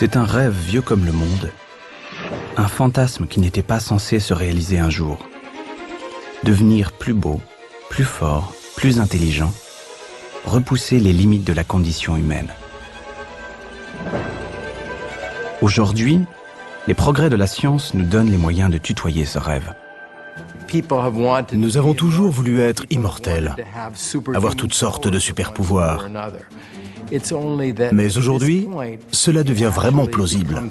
C'est un rêve vieux comme le monde, un fantasme qui n'était pas censé se réaliser un jour. Devenir plus beau, plus fort, plus intelligent, repousser les limites de la condition humaine. Aujourd'hui, les progrès de la science nous donnent les moyens de tutoyer ce rêve. Nous avons toujours voulu être immortels, avoir toutes sortes de super-pouvoirs. Mais aujourd'hui, cela devient vraiment plausible.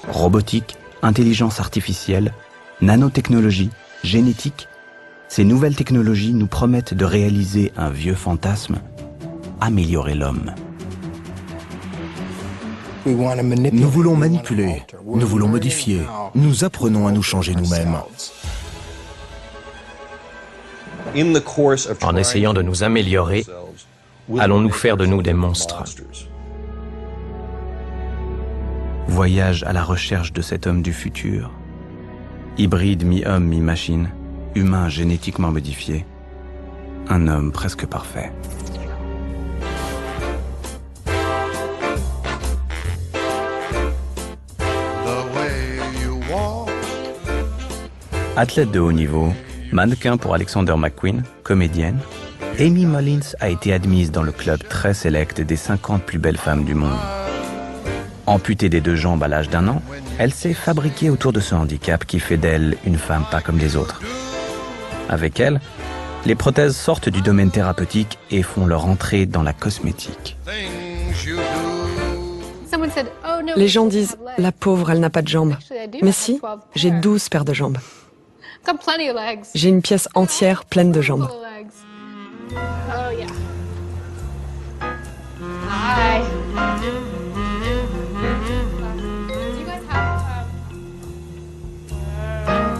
Robotique, intelligence artificielle, nanotechnologie, génétique, ces nouvelles technologies nous promettent de réaliser un vieux fantasme, améliorer l'homme. Nous voulons manipuler, nous voulons modifier, nous apprenons à nous changer nous-mêmes. En essayant de nous améliorer, allons-nous faire de nous des monstres? Voyage à la recherche de cet homme du futur, hybride mi-homme, mi-machine, humain génétiquement modifié, un homme presque parfait. Athlète de haut niveau, mannequin pour Alexander McQueen, comédienne, Amy Mullins a été admise dans le club très sélect des 50 plus belles femmes du monde. Amputée des 2 jambes à l'âge d'1 an, elle s'est fabriquée autour de ce handicap qui fait d'elle une femme pas comme les autres. Avec elle, les prothèses sortent du domaine thérapeutique et font leur entrée dans la cosmétique. Les gens disent « la pauvre, elle n'a pas de jambes ». Mais si, j'ai 12 paires de jambes. J'ai une pièce entière pleine de jambes.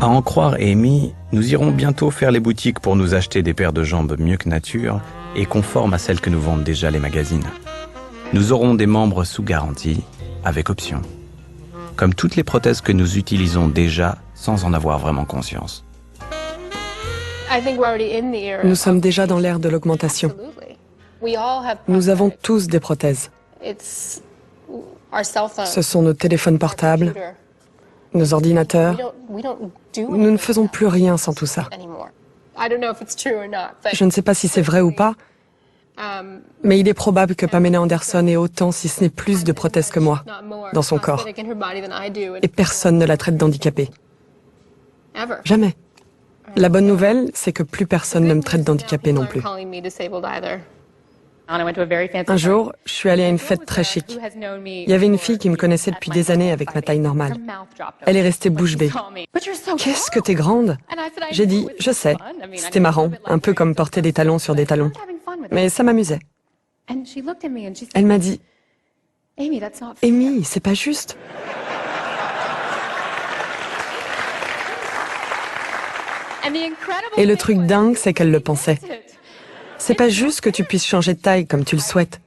À en croire Amy, nous irons bientôt faire les boutiques pour nous acheter des paires de jambes mieux que nature et conformes à celles que nous vendent déjà les magazines. Nous aurons des membres sous garantie, avec option. Comme toutes les prothèses que nous utilisons déjà sans en avoir vraiment conscience. Nous sommes déjà dans l'ère de l'augmentation. Nous avons tous des prothèses. Ce sont nos téléphones portables, nos ordinateurs. Nous ne faisons plus rien sans tout ça. Je ne sais pas si c'est vrai ou pas, mais il est probable que Pamela Anderson ait autant, si ce n'est plus, de prothèses que moi dans son corps. Et personne ne la traite d'handicapée. Jamais. La bonne nouvelle, c'est que plus personne ne me traite d'handicapée non plus. Un jour, je suis allée à une fête très chic. Il y avait une fille qui me connaissait depuis des années avec ma taille normale. Elle est restée bouche bée. « Qu'est-ce que t'es grande ?» J'ai dit « Je sais. » C'était marrant, un peu comme porter des talons sur des talons. Mais ça m'amusait. Elle m'a dit « Amy, c'est pas juste. » Et le truc dingue, c'est qu'elle le pensait. C'est pas juste que tu puisses changer de taille comme tu le souhaites.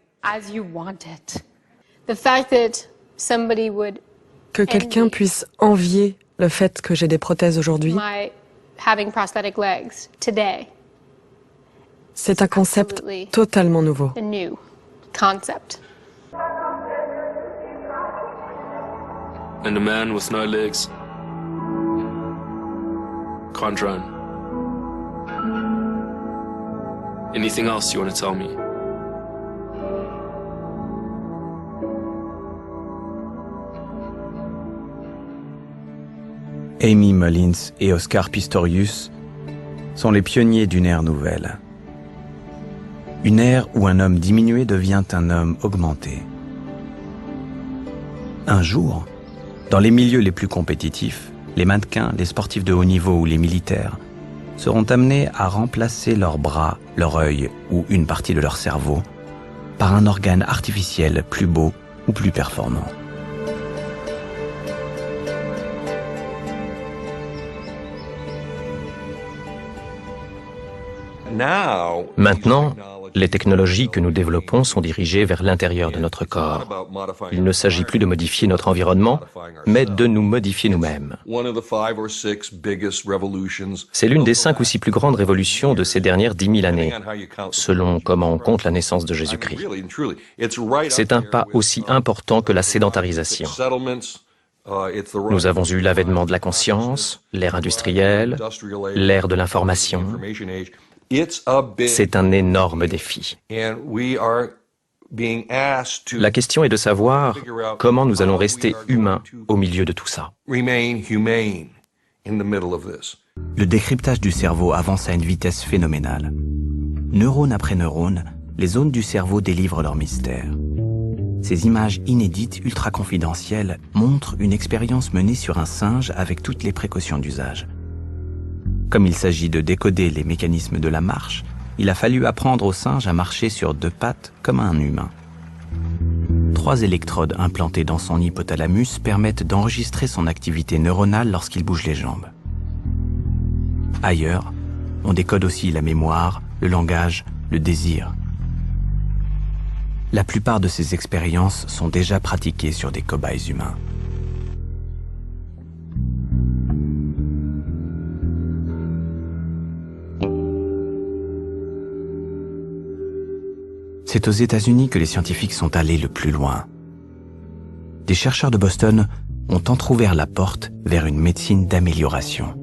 Que quelqu'un puisse envier le fait que j'ai des prothèses aujourd'hui, c'est un concept totalement nouveau. And a man with no legs can't run. Anything else you want to tell me? Amy Mullins et Oscar Pistorius sont les pionniers d'une ère nouvelle. Une ère où un homme diminué devient un homme augmenté. Un jour, dans les milieux les plus compétitifs, les mannequins, les sportifs de haut niveau ou les militaires seront amenés à remplacer leurs bras, leur œil ou une partie de leur cerveau par un organe artificiel plus beau ou plus performant. Maintenant, les technologies que nous développons sont dirigées vers l'intérieur de notre corps. Il ne s'agit plus de modifier notre environnement, mais de nous modifier nous-mêmes. C'est l'une des 5 ou 6 plus grandes révolutions de ces dernières 10 000 années, selon comment on compte la naissance de Jésus-Christ. C'est un pas aussi important que la sédentarisation. Nous avons eu l'avènement de la conscience, l'ère industrielle, l'ère de l'information. C'est un énorme défi. La question est de savoir comment nous allons rester humains au milieu de tout ça. Le décryptage du cerveau avance à une vitesse phénoménale. Neurone après neurone, les zones du cerveau délivrent leur mystère. Ces images inédites, ultra confidentielles, montrent une expérience menée sur un singe avec toutes les précautions d'usage. Comme il s'agit de décoder les mécanismes de la marche, il a fallu apprendre au singe à marcher sur 2 pattes comme un humain. 3 électrodes implantées dans son hypothalamus permettent d'enregistrer son activité neuronale lorsqu'il bouge les jambes. Ailleurs, on décode aussi la mémoire, le langage, le désir. La plupart de ces expériences sont déjà pratiquées sur des cobayes humains. C'est aux États-Unis que les scientifiques sont allés le plus loin. Des chercheurs de Boston ont entrouvert la porte vers une médecine d'amélioration.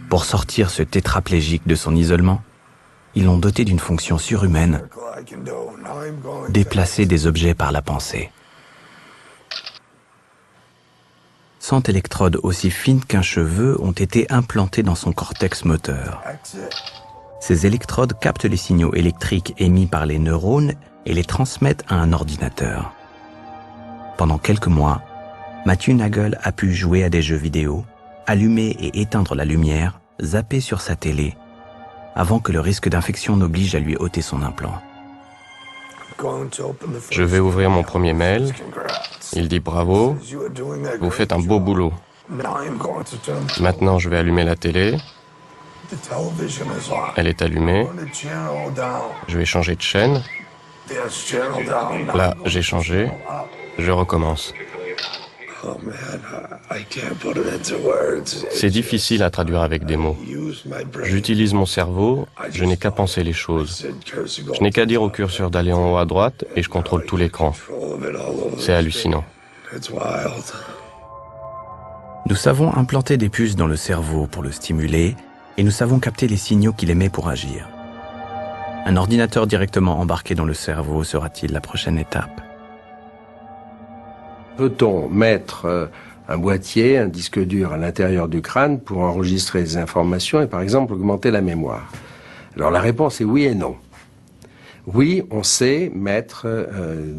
Pour sortir ce tétraplégique de son isolement, ils l'ont doté d'une fonction surhumaine, déplacer des objets par la pensée. 100 électrodes aussi fines qu'un cheveu ont été implantées dans son cortex moteur. Ces électrodes captent les signaux électriques émis par les neurones et les transmettent à un ordinateur. Pendant quelques mois, Matthew Nagel a pu jouer à des jeux vidéo, allumer et éteindre la lumière, zapper sur sa télé, avant que le risque d'infection n'oblige à lui ôter son implant. Je vais ouvrir mon premier mail. Il dit bravo, vous faites un beau boulot. Maintenant, je vais allumer la télé. Elle est allumée. Je vais changer de chaîne. Là, j'ai changé. Je recommence. C'est difficile à traduire avec des mots. J'utilise mon cerveau, je n'ai qu'à penser les choses. Je n'ai qu'à dire au curseur d'aller en haut à droite et je contrôle tout l'écran. C'est hallucinant. Nous savons implanter des puces dans le cerveau pour le stimuler et nous savons capter les signaux qu'il émet pour agir. Un ordinateur directement embarqué dans le cerveau sera-t-il la prochaine étape ? Peut-on mettre un boîtier, un disque dur à l'intérieur du crâne pour enregistrer des informations et par exemple augmenter la mémoire? Alors la réponse est oui et non. Oui, on sait mettre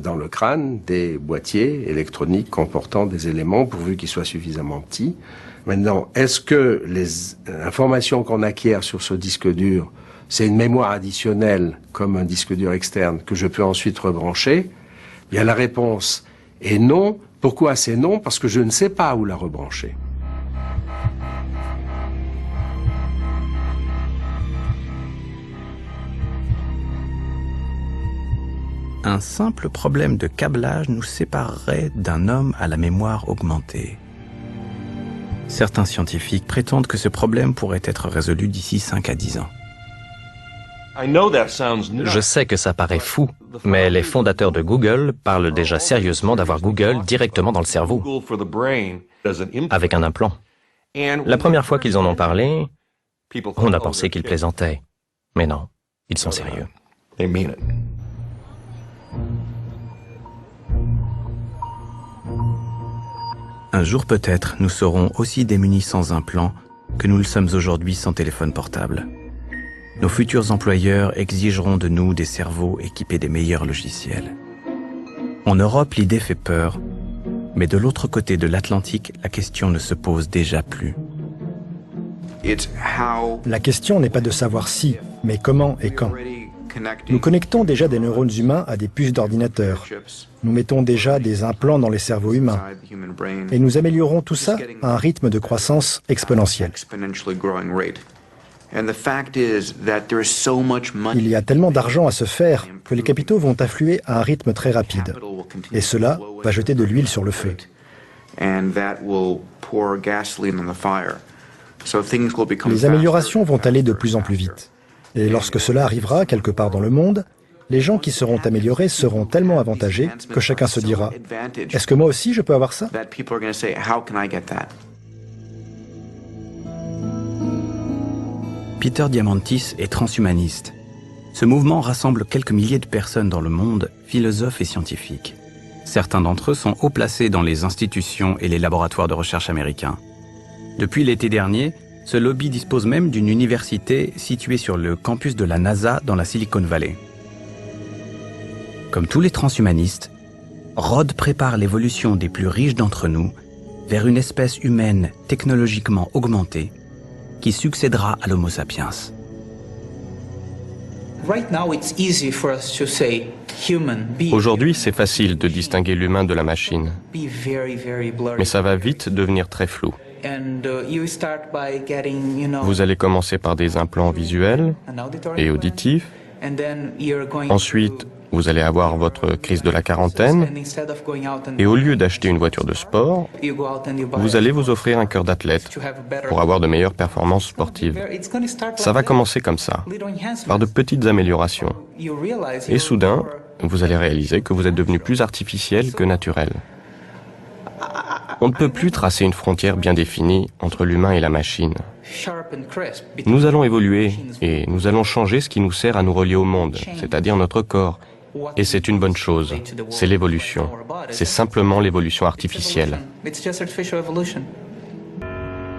dans le crâne des boîtiers électroniques comportant des éléments pourvu qu'ils soient suffisamment petits. Maintenant, est-ce que les informations qu'on acquiert sur ce disque dur, c'est une mémoire additionnelle comme un disque dur externe que je peux ensuite rebrancher? Bien, la réponse est non. Pourquoi c'est non? Parce que je ne sais pas où la rebrancher. Un simple problème de câblage nous séparerait d'un homme à la mémoire augmentée. Certains scientifiques prétendent que ce problème pourrait être résolu d'ici 5 à 10 ans. Je sais que ça paraît fou, mais les fondateurs de Google parlent déjà sérieusement d'avoir Google directement dans le cerveau, avec un implant. La première fois qu'ils en ont parlé, on a pensé qu'ils plaisantaient. Mais non, ils sont sérieux. Un jour peut-être, nous serons aussi démunis sans implant que nous le sommes aujourd'hui sans téléphone portable. Nos futurs employeurs exigeront de nous des cerveaux équipés des meilleurs logiciels. En Europe, l'idée fait peur, mais de l'autre côté de l'Atlantique, la question ne se pose déjà plus. La question n'est pas de savoir si, mais comment et quand. Nous connectons déjà des neurones humains à des puces d'ordinateur. Nous mettons déjà des implants dans les cerveaux humains. Et nous améliorons tout ça à un rythme de croissance exponentielle. Il y a tellement d'argent à se faire que les capitaux vont affluer à un rythme très rapide. Et cela va jeter de l'huile sur le feu. Les améliorations vont aller de plus en plus vite. Et lorsque cela arrivera quelque part dans le monde, les gens qui seront améliorés seront tellement avantagés que chacun se dira « Est-ce que moi aussi je peux avoir ça ?» Peter Diamandis est transhumaniste. Ce mouvement rassemble quelques milliers de personnes dans le monde, philosophes et scientifiques. Certains d'entre eux sont haut placés dans les institutions et les laboratoires de recherche américains. Depuis l'été dernier, ce lobby dispose même d'une université située sur le campus de la NASA dans la Silicon Valley. Comme tous les transhumanistes, Rod prépare l'évolution des plus riches d'entre nous vers une espèce humaine technologiquement augmentée qui succédera à l'Homo sapiens. Aujourd'hui, c'est facile de distinguer l'humain de la machine, mais ça va vite devenir très flou. Vous allez commencer par des implants visuels et auditifs. Ensuite, vous allez avoir votre crise de la quarantaine. Et au lieu d'acheter une voiture de sport, vous allez vous offrir un cœur d'athlète pour avoir de meilleures performances sportives. Ça va commencer comme ça, par de petites améliorations. Et soudain, vous allez réaliser que vous êtes devenu plus artificiel que naturel. On ne peut plus tracer une frontière bien définie entre l'humain et la machine. Nous allons évoluer et nous allons changer ce qui nous sert à nous relier au monde, c'est-à-dire notre corps. Et c'est une bonne chose. C'est l'évolution. C'est simplement l'évolution artificielle.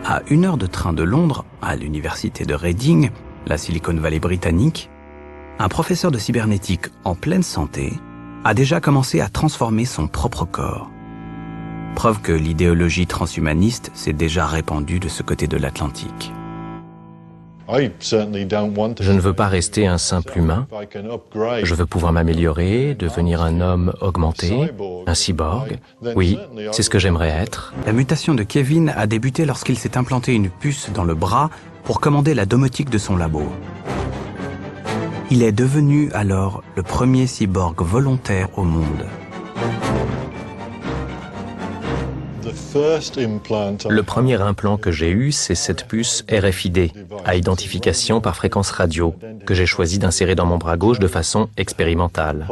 À 1 heure de train de Londres, à l'université de Reading, la Silicon Valley britannique, un professeur de cybernétique en pleine santé a déjà commencé à transformer son propre corps. Preuve que l'idéologie transhumaniste s'est déjà répandue de ce côté de l'Atlantique. Je ne veux pas rester un simple humain. Je veux pouvoir m'améliorer, devenir un homme augmenté, un cyborg. Oui, c'est ce que j'aimerais être. La mutation de Kevin a débuté lorsqu'il s'est implanté une puce dans le bras pour commander la domotique de son labo. Il est devenu alors le premier cyborg volontaire au monde. Le premier implant que j'ai eu, c'est cette puce RFID, à identification par fréquence radio, que j'ai choisi d'insérer dans mon bras gauche de façon expérimentale.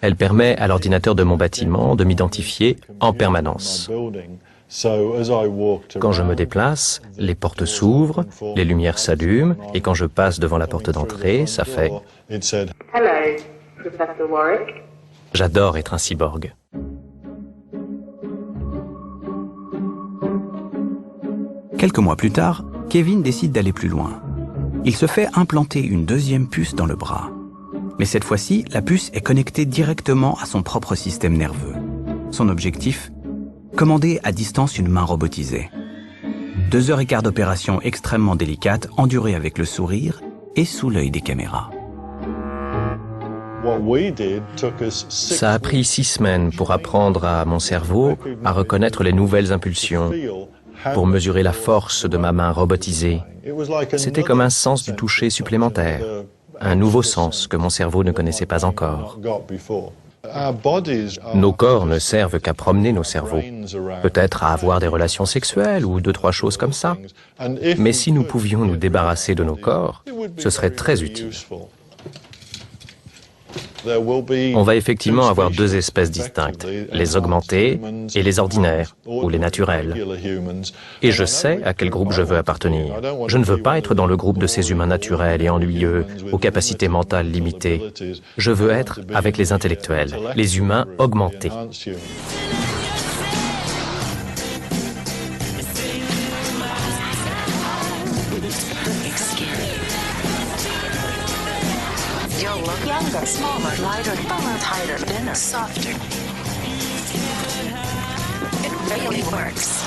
Elle permet à l'ordinateur de mon bâtiment de m'identifier en permanence. Quand je me déplace, les portes s'ouvrent, les lumières s'allument, et quand je passe devant la porte d'entrée, ça fait « Hello, Professor Warwick. » J'adore être un cyborg. Quelques mois plus tard, Kevin décide d'aller plus loin. Il se fait implanter une deuxième puce dans le bras. Mais cette fois-ci, la puce est connectée directement à son propre système nerveux. Son objectif ? Commander à distance une main robotisée. 2 heures et quart d'opération extrêmement délicate, endurée avec le sourire et sous l'œil des caméras. Ça a pris 6 semaines pour apprendre à mon cerveau à reconnaître les nouvelles impulsions, pour mesurer la force de ma main robotisée. C'était comme un sens du toucher supplémentaire, un nouveau sens que mon cerveau ne connaissait pas encore. Nos corps ne servent qu'à promener nos cerveaux, peut-être à avoir des relations sexuelles ou 2-3 choses comme ça. Mais si nous pouvions nous débarrasser de nos corps, ce serait très utile. On va effectivement avoir 2 espèces distinctes, les augmentés et les ordinaires, ou les naturels. Et je sais à quel groupe je veux appartenir. Je ne veux pas être dans le groupe de ces humains naturels et ennuyeux, aux capacités mentales limitées. Je veux être avec les intellectuels, les humains augmentés. Younger, smaller, lighter, fuller, tighter, thinner, softer. It really works.